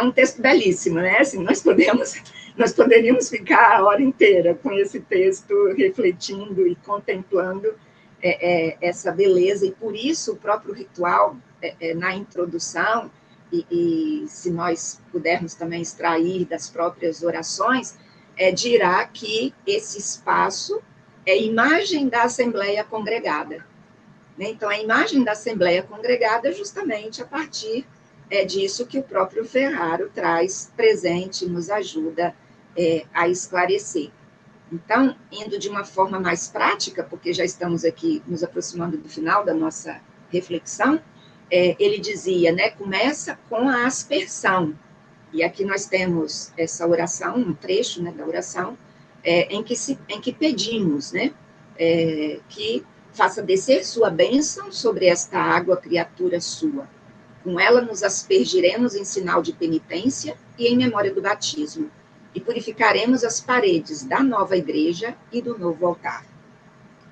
um texto belíssimo, né? Assim, nós poderíamos ficar a hora inteira com esse texto, refletindo e contemplando essa beleza, e por isso o próprio ritual, na introdução, e se nós pudermos também extrair das próprias orações, dirá que esse espaço é imagem da Assembleia Congregada. Né? Então, a imagem da Assembleia Congregada justamente a partir disso que o próprio Ferraro traz presente, nos ajuda a esclarecer. Então, indo de uma forma mais prática, porque já estamos aqui nos aproximando do final da nossa reflexão, ele dizia, né, começa com a aspersão, e aqui nós temos essa oração, um trecho, né, da oração, em que pedimos, né, que faça descer sua bênção sobre esta água, criatura sua. Com ela nos aspergiremos em sinal de penitência e em memória do batismo, e purificaremos as paredes da nova igreja e do novo altar.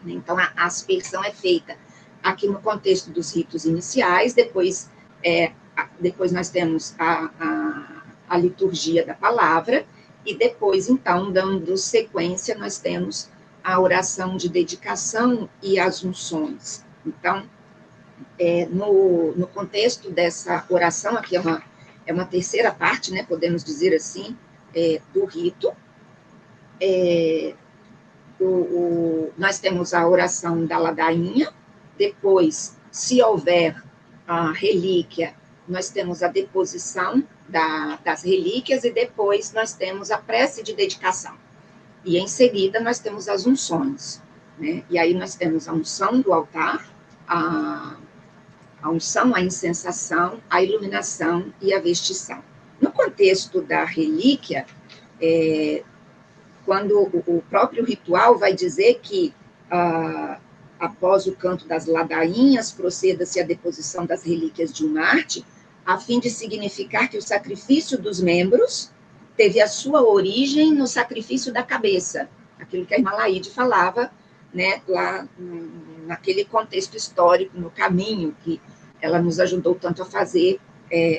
Então, a aspersão é feita aqui no contexto dos ritos iniciais, depois nós temos a liturgia da palavra, e depois, então, dando sequência, nós temos a oração de dedicação e as unções. Então, no contexto dessa oração, aqui é uma terceira parte, né, podemos dizer assim, do rito. Nós temos a oração da ladainha, depois, se houver a relíquia, nós temos a deposição das relíquias, e depois nós temos a prece de dedicação. E em seguida nós temos as unções, né? E aí nós temos a unção do altar, a unção, a incensação, a iluminação e a vestição. No contexto da relíquia, quando o próprio ritual vai dizer que, após o canto das ladainhas, proceda-se à deposição das relíquias de um mártir, a fim de significar que o sacrifício dos membros teve a sua origem no sacrifício da cabeça, aquilo que a irmã Laíde falava, né, lá naquele contexto histórico, no caminho que ela nos ajudou tanto a fazer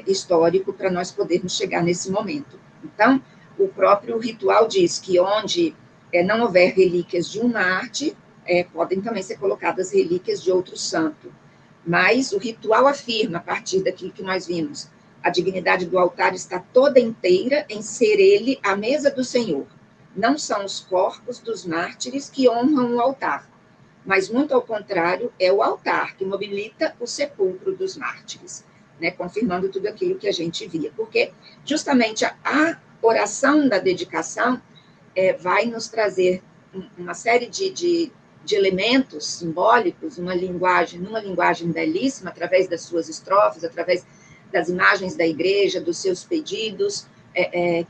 histórico para nós podermos chegar nesse momento. Então, o próprio ritual diz que onde não houver relíquias de um Marte, podem também ser colocadas relíquias de outro santo. Mas o ritual afirma, a partir daquilo que nós vimos, a dignidade do altar está toda inteira em ser ele a mesa do Senhor. Não são os corpos dos mártires que honram o altar, mas, muito ao contrário, é o altar que mobilita o sepulcro dos mártires, né, confirmando tudo aquilo que a gente via. Porque, justamente, a oração da dedicação vai nos trazer uma série de elementos simbólicos, numa linguagem belíssima, através das suas estrofes, através das imagens da igreja, dos seus pedidos,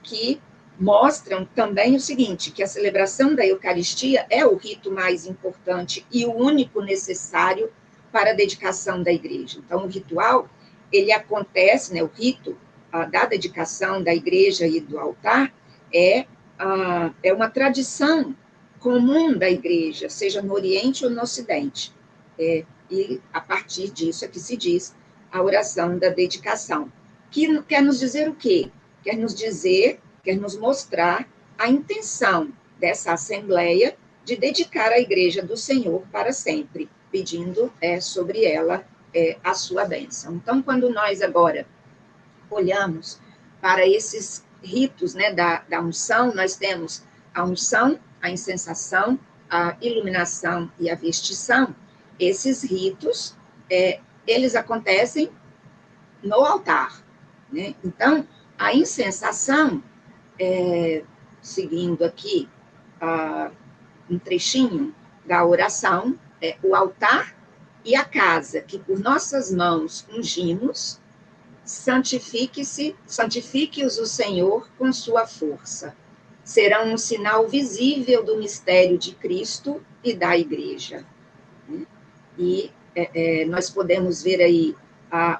que mostram também o seguinte, que a celebração da Eucaristia é o rito mais importante e o único necessário para a dedicação da igreja. Então, o ritual, ele acontece, né, o rito da dedicação da igreja e do altar é uma tradição comum da igreja, seja no Oriente ou no Ocidente. E, a partir disso, é que se diz a oração da dedicação. Que quer nos dizer o quê? Quer nos mostrar a intenção dessa Assembleia de dedicar a Igreja do Senhor para sempre, pedindo sobre ela a sua bênção. Então, quando nós agora olhamos para esses ritos, né, da unção, nós temos a unção, a incensação, a iluminação e a vestição. Esses ritos, eles acontecem no altar, né? Então, a incensação, seguindo aqui um trechinho da oração, o altar e a casa que por nossas mãos ungimos, santifique-os o Senhor com sua força. Serão um sinal visível do mistério de Cristo e da Igreja. E nós podemos ver aí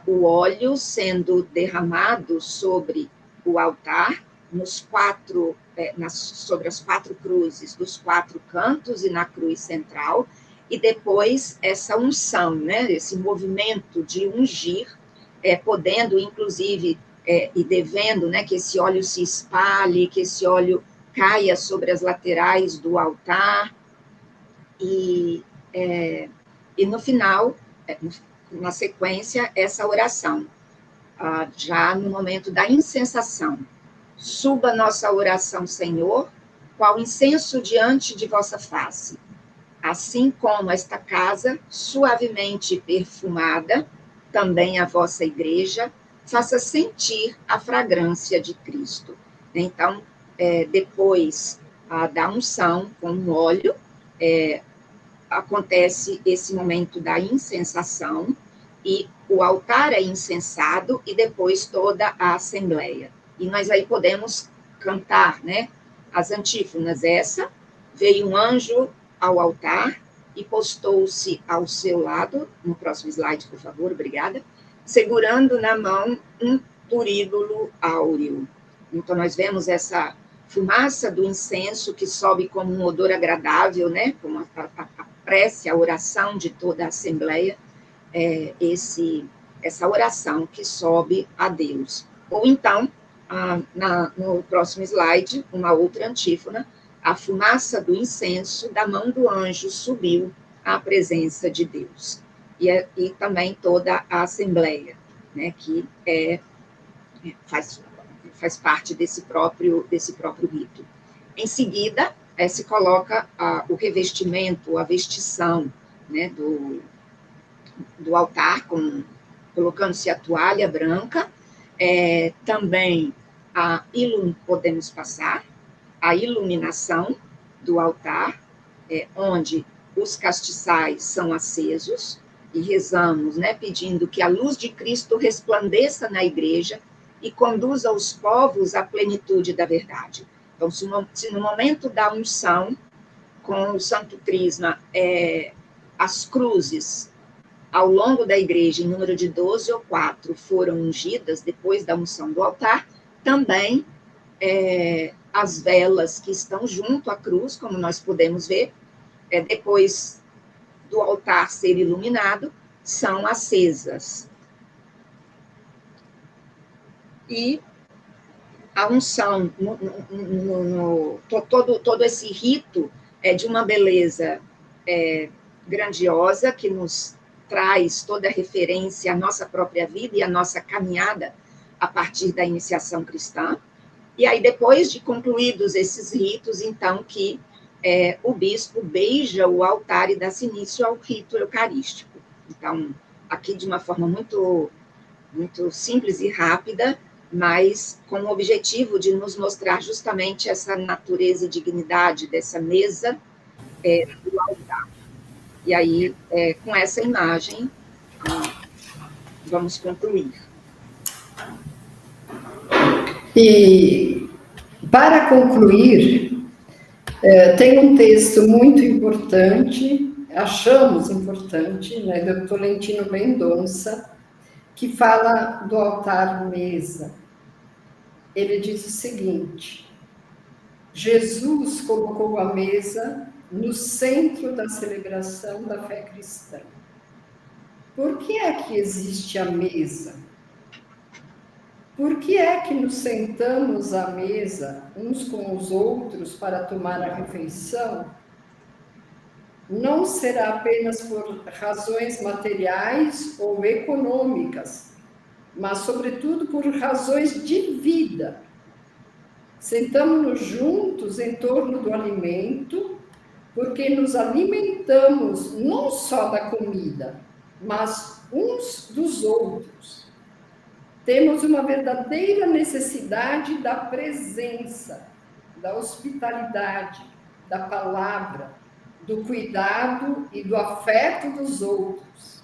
o óleo sendo derramado sobre o altar, sobre as 4 cruzes dos 4 cantos e na cruz central, e depois essa unção, né, esse movimento de ungir, podendo, inclusive, e devendo, né, que esse óleo se espalhe, que esse óleo caia sobre as laterais do altar, e no final, na sequência, essa oração, já no momento da incensação. Suba nossa oração, Senhor, qual incenso diante de vossa face, assim como esta casa, suavemente perfumada, também a vossa igreja, faça sentir a fragrância de Cristo. Então, depois da unção com o óleo, acontece esse momento da incensação, e o altar é incensado, e depois toda a assembleia. E nós aí podemos cantar, né, as antífonas. Essa, veio um anjo ao altar e postou-se ao seu lado, no próximo slide, por favor, obrigada, segurando na mão um turíbulo áureo. Então, nós vemos essa fumaça do incenso que sobe como um odor agradável, né, como a prece, a oração de toda a Assembleia, essa oração que sobe a Deus. Ou então, no próximo slide, uma outra antífona, a fumaça do incenso da mão do anjo subiu à presença de Deus. E também toda a Assembleia, né, que faz parte desse próprio rito. Em seguida, se coloca o revestimento, a vestição, né, do altar, colocando-se a toalha branca, também podemos passar a iluminação do altar, onde os castiçais são acesos, e rezamos, né, pedindo que a luz de Cristo resplandeça na igreja e conduza os povos à plenitude da verdade. Então, se no momento da unção, com o Santo Crisma, as cruzes ao longo da igreja, em número de 12 ou 4, foram ungidas depois da unção do altar, também as velas que estão junto à cruz, como nós podemos ver, depois do altar ser iluminado são acesas. E a unção, todo esse rito é de uma beleza grandiosa, que nos traz toda a referência à nossa própria vida e à nossa caminhada a partir da iniciação cristã. E aí, depois de concluídos esses ritos, então, que o bispo beija o altar e dá-se início ao rito eucarístico. Então, aqui de uma forma muito, muito simples e rápida, mas com o objetivo de nos mostrar justamente essa natureza e dignidade dessa mesa do altar. E aí, com essa imagem, vamos concluir. E, para concluir, tem um texto muito importante, achamos importante, né, do Tolentino Mendonça, que fala do altar-mesa. Ele diz o seguinte: Jesus colocou a mesa no centro da celebração da fé cristã. Por que é que existe a mesa? Por que é que nos sentamos à mesa uns com os outros para tomar a refeição? Não será apenas por razões materiais ou econômicas, mas, sobretudo, por razões de vida. Sentamos-nos juntos em torno do alimento, porque nos alimentamos não só da comida, mas uns dos outros. Temos uma verdadeira necessidade da presença, da hospitalidade, da palavra, do cuidado e do afeto dos outros.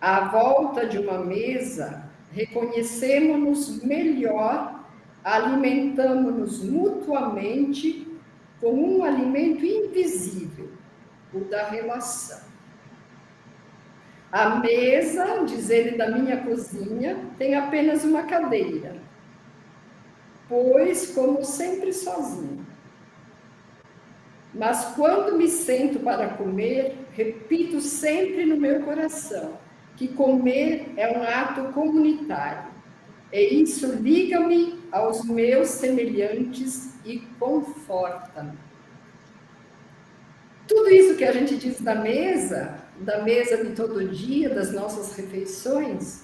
À volta de uma mesa, reconhecemos-nos melhor, alimentamos-nos mutuamente com um alimento invisível, o da relação. A mesa, diz ele, da minha cozinha, tem apenas uma cadeira, pois como sempre sozinho. Mas quando me sento para comer, repito sempre no meu coração que comer é um ato comunitário, e isso liga-me aos meus semelhantes e conforta-me. Tudo isso que a gente diz da mesa de todo dia, das nossas refeições,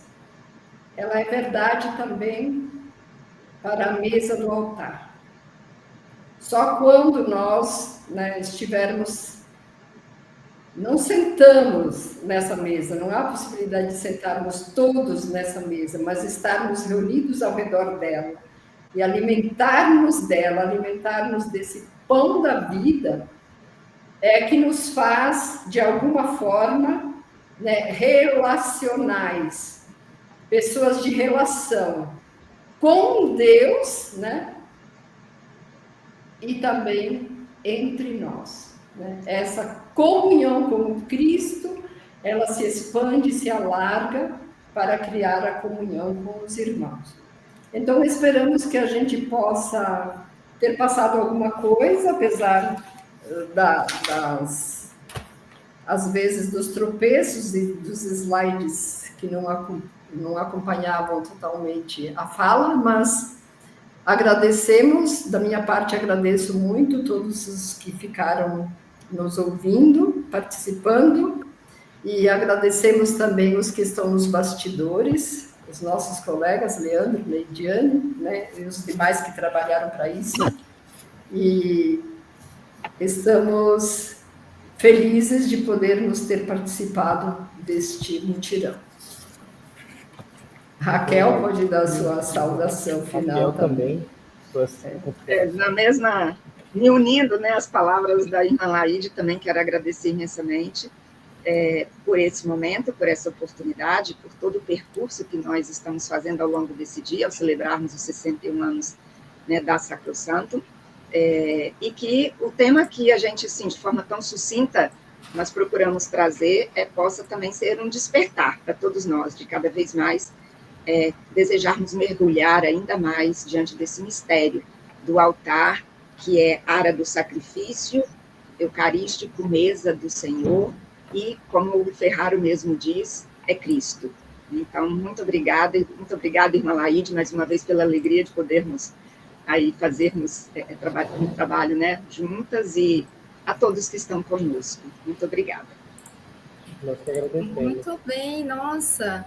ela é verdade também para a mesa do altar. Só quando nós não sentamos nessa mesa, não há possibilidade de sentarmos todos nessa mesa, mas estarmos reunidos ao redor dela e alimentarmos dela, alimentarmos desse pão da vida, é que nos faz, de alguma forma, relacionais, pessoas de relação com Deus, e também entre nós. Essa comunhão com Cristo, ela se expande, se alarga para criar a comunhão com os irmãos. Então, esperamos que a gente possa ter passado alguma coisa, apesar às vezes, dos tropeços e dos slides que não acompanhavam totalmente a fala, mas agradecemos, da minha parte agradeço muito todos os que ficaram nos ouvindo, participando, e agradecemos também os que estão nos bastidores, os nossos colegas, Leandro, Leidiane, e os demais que trabalharam para isso, e estamos felizes de podermos ter participado deste mutirão. Raquel pode dar sua saudação final. Raquel também. Na mesma, me unindo às palavras da irmã Laide, também quero agradecer imensamente por esse momento, por essa oportunidade, por todo o percurso que nós estamos fazendo ao longo desse dia, ao celebrarmos os 61 anos da Sacrosanto, e que o tema que a gente, assim, de forma tão sucinta, nós procuramos trazer, possa também ser um despertar para todos nós, de cada vez mais desejarmos mergulhar ainda mais diante desse mistério do altar, que é ara do sacrifício eucarístico, mesa do Senhor, e, como o Ferraro mesmo diz, é Cristo. Então, muito obrigada, irmã Laíde, mais uma vez, pela alegria de podermos aí fazermos um trabalho, né, juntas, e a todos que estão conosco. Muito obrigada. Nós que agradecemos. Muito bem, nossa.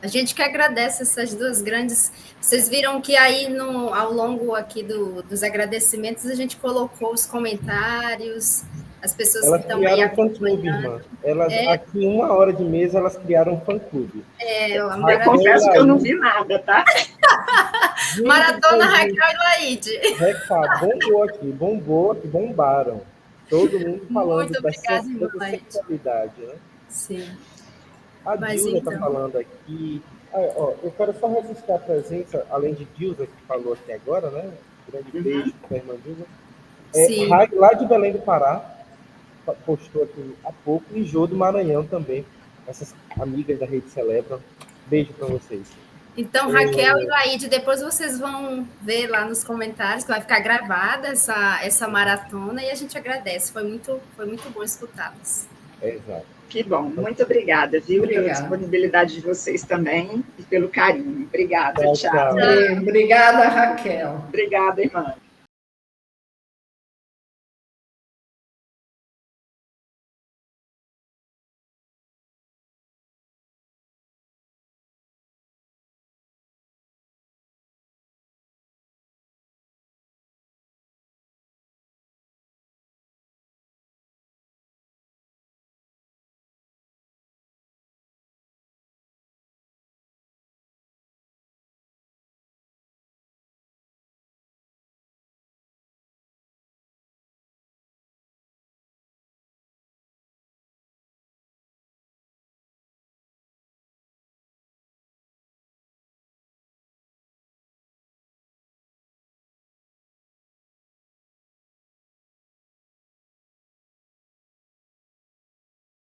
A gente que agradece essas duas grandes... Vocês viram que aí, ao longo aqui dos agradecimentos, a gente colocou os comentários, as pessoas Elas que estão aí criaram um fã-clube, irmã. Elas, aqui, 1 hora de mesa, elas criaram um fã-clube. Eu confesso que eu não vi nada, tá? Maratona Raquel e Laíde. Recado, bombou aqui, bombaram. Todo mundo falando dessa sexualidade, né? Sim. A Dilza está falando aqui. Eu quero só registrar a presença, além de Dilza, que falou aqui agora, né? Grande beijo para a irmã Dilza. Lá de Belém do Pará, postou aqui há pouco, e Jô do Maranhão também. Essas amigas da Rede Celebram. Beijo para vocês. Então, Raquel e Laíde, depois vocês vão ver lá nos comentários, que vai ficar gravada essa maratona, e a gente agradece. Foi muito bom escutá-los. Exato. Que bom, muito obrigada, viu? Pela disponibilidade de vocês também e pelo carinho. Obrigada, tchau. Obrigada, Raquel. Obrigada, irmã.